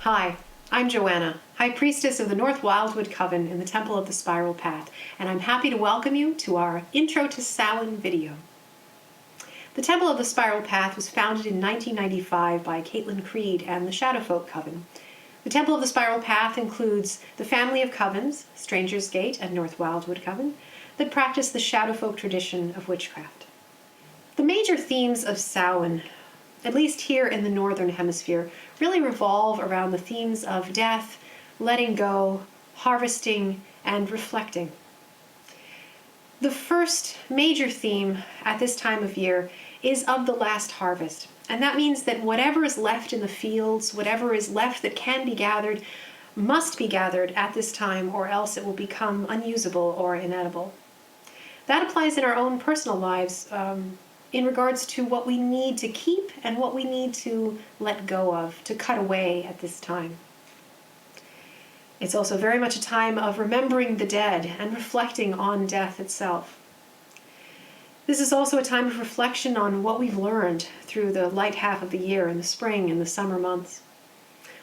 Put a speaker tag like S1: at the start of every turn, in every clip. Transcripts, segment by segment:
S1: Hi, I'm Joanna, High Priestess of the North Wyldewood Coven in the Temple of the Spiral Path, and I'm happy to welcome you to our Intro to Samhain video. The Temple of the Spiral Path was founded in 1995 by Caitlin Creed and the Shadowfolk Coven. The Temple of the Spiral Path includes the family of covens, Stranger's Gate and North Wyldewood Coven, that practice the Shadowfolk tradition of witchcraft. The major themes of Samhain, at least here in the Northern Hemisphere, really revolve around the themes of death, letting go, harvesting, and reflecting. The first major theme at this time of year is of the last harvest, and that means that whatever is left in the fields, whatever is left that can be gathered, must be gathered at this time, or else it will become unusable or inedible. That applies in our own personal lives, in regards to what we need to keep and what we need to let go of, to cut away at this time. It's also very much a time of remembering the dead and reflecting on death itself. This is also a time of reflection on what we've learned through the light half of the year in the spring and the summer months.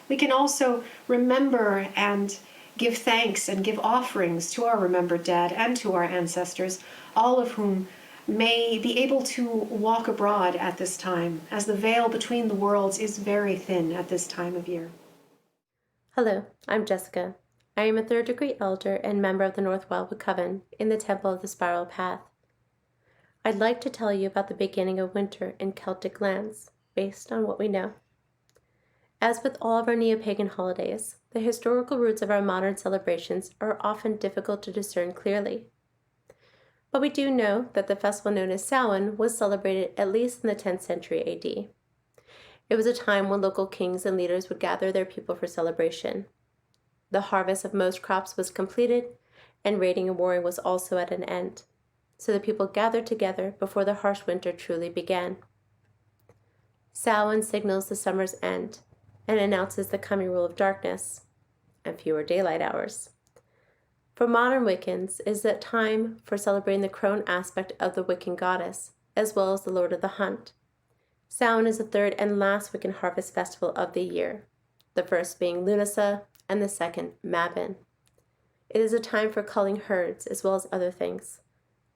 S1: We can also remember and give thanks and give offerings to our remembered dead and to our ancestors, all of whom may be able to walk abroad at this time, as the veil between the worlds is very thin at this time of year.
S2: Hello, I'm Jessica. I am a third-degree elder and member of the North Wyldewood Coven in the Temple of the Spiral Path. I'd like to tell you about the beginning of winter in Celtic lands, based on what we know. As with all of our neo-pagan holidays, the historical roots of our modern celebrations are often difficult to discern clearly. But we do know that the festival known as Samhain was celebrated at least in the 10th century AD. It was a time when local kings and leaders would gather their people for celebration. The harvest of most crops was completed, and raiding and warring was also at an end. So the people gathered together before the harsh winter truly began. Samhain signals the summer's end and announces the coming rule of darkness and fewer daylight hours. For modern Wiccans, it is a time for celebrating the crone aspect of the Wiccan goddess, as well as the Lord of the Hunt. Samhain is the third and last Wiccan harvest festival of the year, the first being Lunasa and the second Mabon. It is a time for culling herds as well as other things.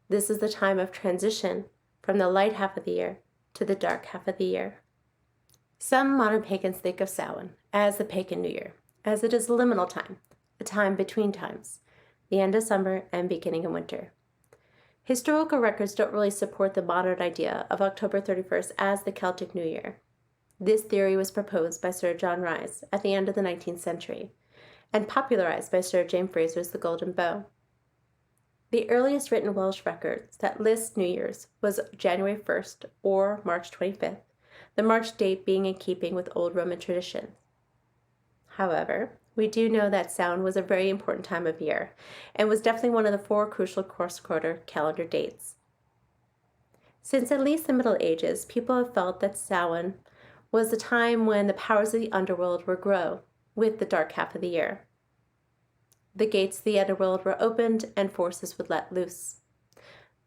S2: This is the time of transition from the light half of the year to the dark half of the year. Some modern pagans think of Samhain as the pagan New Year, as it is a liminal time, a time between times, the end of summer and beginning of winter. Historical records don't really support the modern idea of October 31st as the Celtic New Year. This theory was proposed by Sir John Rhys at the end of the 19th century and popularized by Sir James Fraser's The Golden Bough. The earliest written Welsh records that list New Year's was January 1st or March 25th, the March date being in keeping with old Roman traditions. However, we do know that Samhain was a very important time of year and was definitely one of the 4 crucial cross-quarter calendar dates. Since at least the Middle Ages, people have felt that Samhain was the time when the powers of the underworld would grow with the dark half of the year. The gates of the underworld were opened and forces would let loose.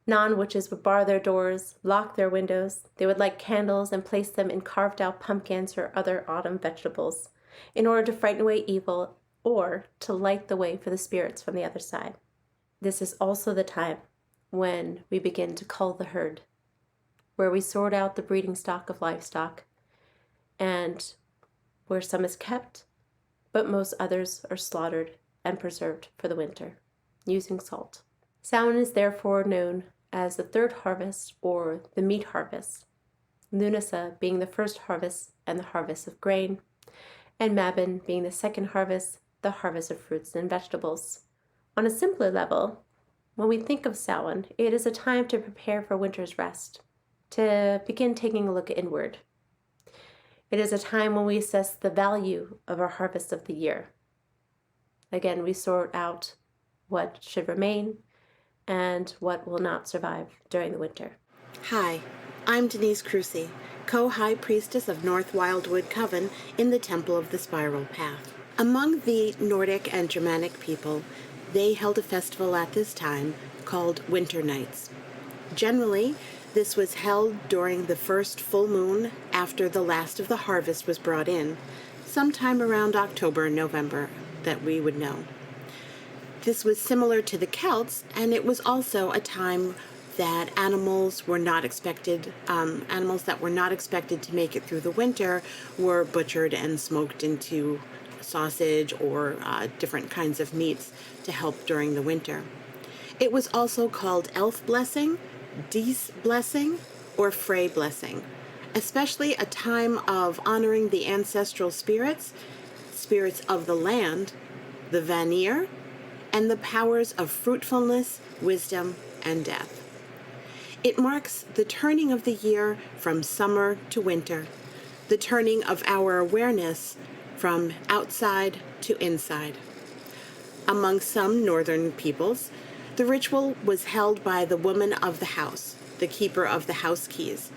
S2: Non-witches would bar their doors, lock their windows. They would light candles and place them in carved-out pumpkins or other autumn vegetables in order to frighten away evil or to light the way for the spirits from the other side. This is also the time when we begin to cull the herd, where we sort out the breeding stock of livestock, and where some is kept, but most others are slaughtered and preserved for the winter, using salt. Samhain is therefore known as the third harvest or the meat harvest, Lunasa being the first harvest and the harvest of grain, and Mabon being the second harvest, the harvest of fruits and vegetables. On a simpler level, when we think of Samhain, it is a time to prepare for winter's rest, to begin taking a look inward. It is a time when we assess the value of our harvest of the year. Again, we sort out what should remain and what will not survive during the winter.
S3: Hi, I'm Denise Crucy, co-high priestess of North Wyldewood Coven in the Temple of the Spiral Path. Among the Nordic and Germanic people, they held a festival at this time called Winter Nights. Generally, this was held during the first full moon after the last of the harvest was brought in, sometime around October and November that we would know. This was similar to the Celts, and it was also a time that animals that were not expected to make it through the winter were butchered and smoked into sausage or different kinds of meats to help during the winter. It was also called elf blessing, Dies blessing, or Frey blessing, especially a time of honoring the ancestral spirits of the land, the Vanir, and the powers of fruitfulness, wisdom, and death. It marks the turning of the year from summer to winter, the turning of our awareness from outside to inside. Among some northern peoples, the ritual was held by the woman of the house, the keeper of the house keys,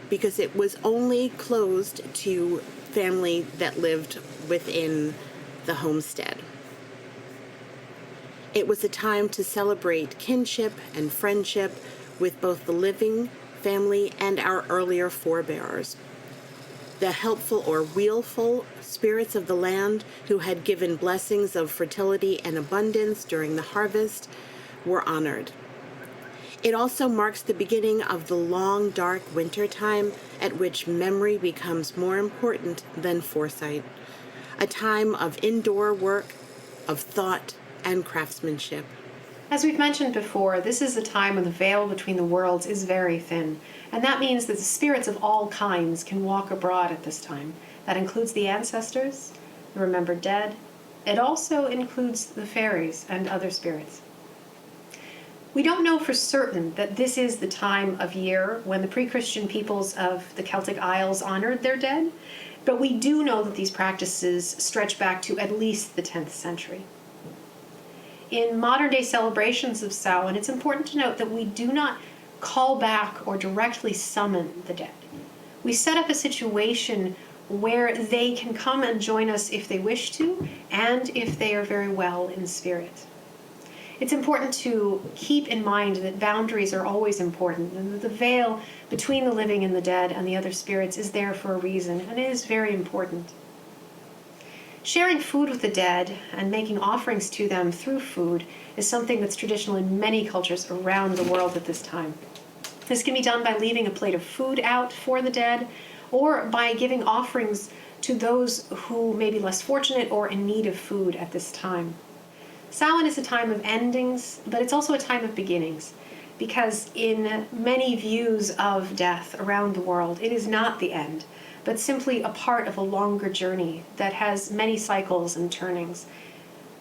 S3: because it was only closed to family that lived within the homestead. It was a time to celebrate kinship and friendship with both the living family and our earlier forebears. The helpful or willful spirits of the land who had given blessings of fertility and abundance during the harvest were honored. It also marks the beginning of the long, dark winter time at which memory becomes more important than foresight, a time of indoor work, of thought, and craftsmanship.
S1: As we've mentioned before, this is a time when the veil between the worlds is very thin, and that means that the spirits of all kinds can walk abroad at this time. That includes the ancestors, the remembered dead. It also includes the fairies and other spirits. We don't know for certain that this is the time of year when the pre-Christian peoples of the Celtic Isles honored their dead, but we do know that these practices stretch back to at least the 10th century. In modern-day celebrations of Samhain, it's important to note that we do not call back or directly summon the dead. We set up a situation where they can come and join us if they wish to, and if they are very well in spirit. It's important to keep in mind that boundaries are always important, and that the veil between the living and the dead and the other spirits is there for a reason, and it is very important. Sharing food with the dead and making offerings to them through food is something that's traditional in many cultures around the world at this time. This can be done by leaving a plate of food out for the dead, or by giving offerings to those who may be less fortunate or in need of food at this time. Samhain is a time of endings, but it's also a time of beginnings, because in many views of death around the world, it is not the end, but simply a part of a longer journey that has many cycles and turnings.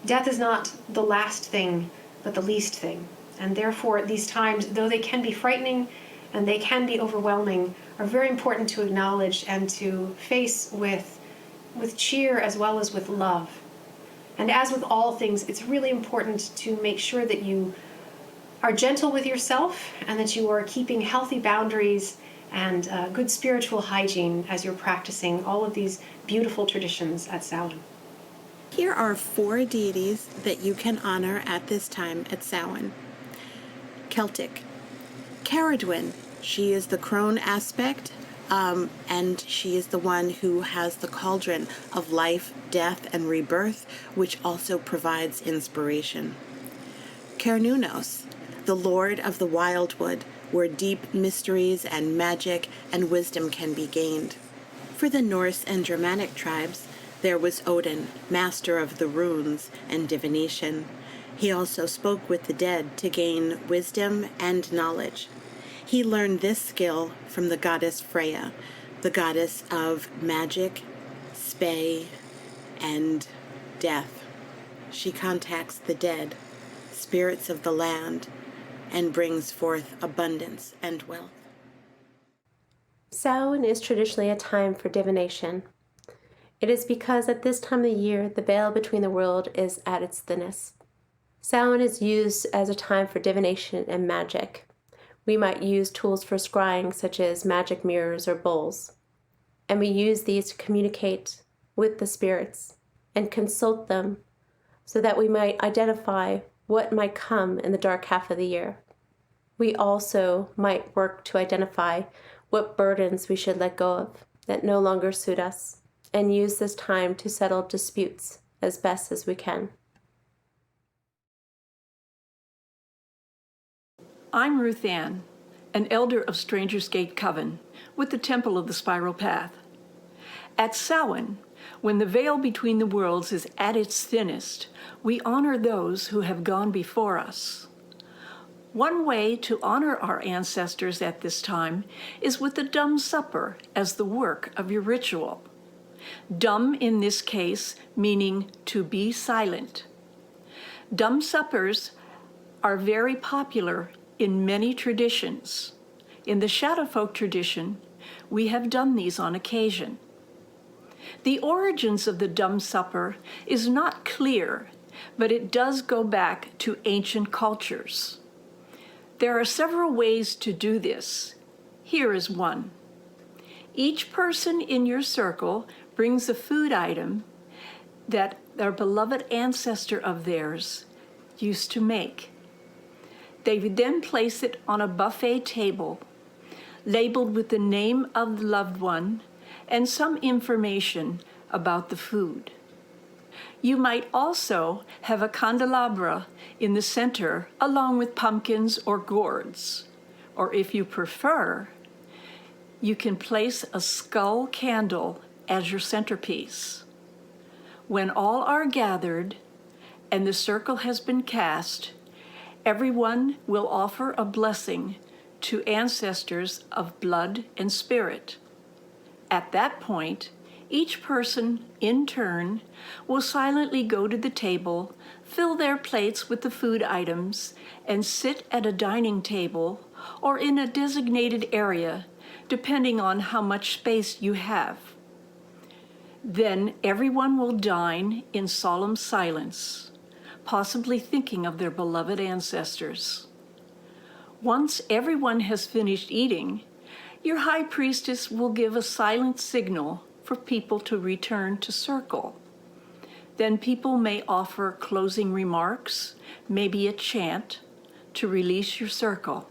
S1: Death is not the last thing, but the least thing. And therefore, these times, though they can be frightening and they can be overwhelming, are very important to acknowledge and to face with cheer as well as with love. And as with all things, it's really important to make sure that you are gentle with yourself and that you are keeping healthy boundaries and good spiritual hygiene as you're practicing all of these beautiful traditions at Samhain.
S3: Here are 4 deities that you can honor at this time at Samhain. Celtic. Caradwyn. She is the crone aspect, and she is the one who has the cauldron of life, death, and rebirth, which also provides inspiration. Cernunnos, the lord of the Wyldewood, where deep mysteries and magic and wisdom can be gained. For the Norse and Germanic tribes, there was Odin, master of the runes and divination. He also spoke with the dead to gain wisdom and knowledge. He learned this skill from the goddess Freya, the goddess of magic, spay, and death. She contacts the dead, spirits of the land, and brings forth abundance and wealth.
S2: Samhain is traditionally a time for divination. It is because at this time of the year, the veil between the world is at its thinnest. Samhain is used as a time for divination and magic. We might use tools for scrying, such as magic mirrors or bowls. And we use these to communicate with the spirits and consult them so that we might identify what might come in the dark half of the year. We also might work to identify what burdens we should let go of that no longer suit us, and use this time to settle disputes as best as we can.
S4: I'm Ruth Ann, an elder of Stranger's Gate Coven with the Temple of the Spiral Path. At Samhain, when the veil between the worlds is at its thinnest, we honor those who have gone before us. One way to honor our ancestors at this time is with the dumb supper as the work of your ritual. Dumb in this case meaning to be silent. Dumb suppers are very popular in many traditions. In the Shadowfolk tradition, we have done these on occasion. The origins of the dumb supper is not clear, but it does go back to ancient cultures. There are several ways to do this. Here is one. Each person in your circle brings a food item that their beloved ancestor of theirs used to make. They would then place it on a buffet table, labeled with the name of the loved one and some information about the food. You might also have a candelabra in the center along with pumpkins or gourds. Or if you prefer, you can place a skull candle as your centerpiece. When all are gathered and the circle has been cast, everyone will offer a blessing to ancestors of blood and spirit. At that point, each person, in turn, will silently go to the table, fill their plates with the food items, and sit at a dining table or in a designated area, depending on how much space you have. Then everyone will dine in solemn silence, possibly thinking of their beloved ancestors. Once everyone has finished eating, your high priestess will give a silent signal for people to return to circle. Then people may offer closing remarks, maybe a chant, to release your circle.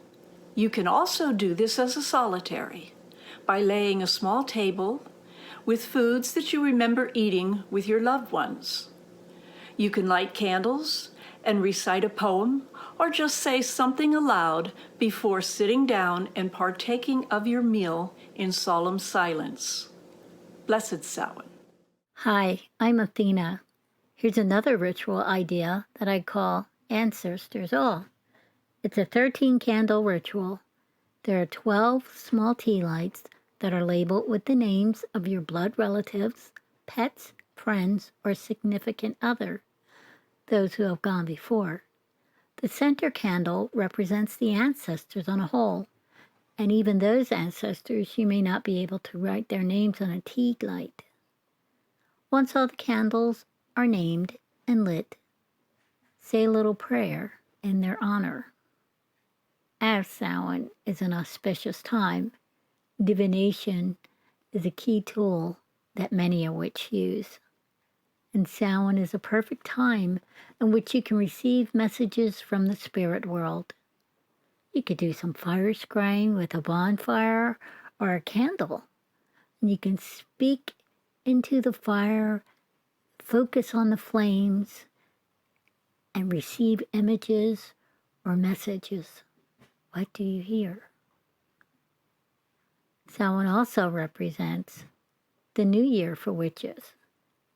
S4: You can also do this as a solitary, by laying a small table with foods that you remember eating with your loved ones. You can light candles and recite a poem, or just say something aloud before sitting down and partaking of your meal in solemn silence. Blessed Samhain.
S5: Hi, I'm Athena. Here's another ritual idea that I call Ancestors All. It's a 13-candle ritual. There are 12 small tea lights that are labeled with the names of your blood relatives, pets, friends, or significant other, those who have gone before. The center candle represents the ancestors on a whole, and even those ancestors you may not be able to write their names on a tea light. Once all the candles are named and lit, say a little prayer in their honor. As Samhain is an auspicious time, divination is a key tool that many a witch use. And Samhain is a perfect time in which you can receive messages from the spirit world. You could do some fire scrying with a bonfire or a candle. And you can speak into the fire, focus on the flames, and receive images or messages. What do you hear? Samhain also represents the new year for witches.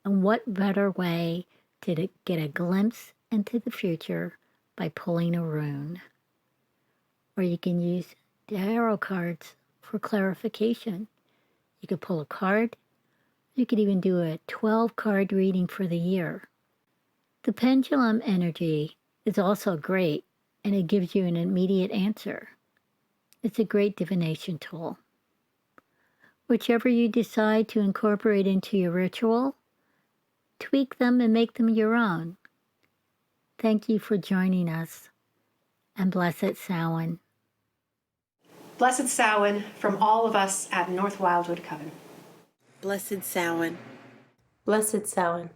S5: And what better way to get a glimpse into the future by pulling a rune? Or you can use tarot cards for clarification. You could pull a card. You could even do a 12-card reading for the year. The pendulum energy is also great, and it gives you an immediate answer. It's a great divination tool. Whichever you decide to incorporate into your ritual, tweak them and make them your own. Thank you for joining us, and blessed Samhain.
S1: Blessed Samhain from all of us at North Wyldewood Coven.
S3: Blessed Samhain.
S2: Blessed Samhain.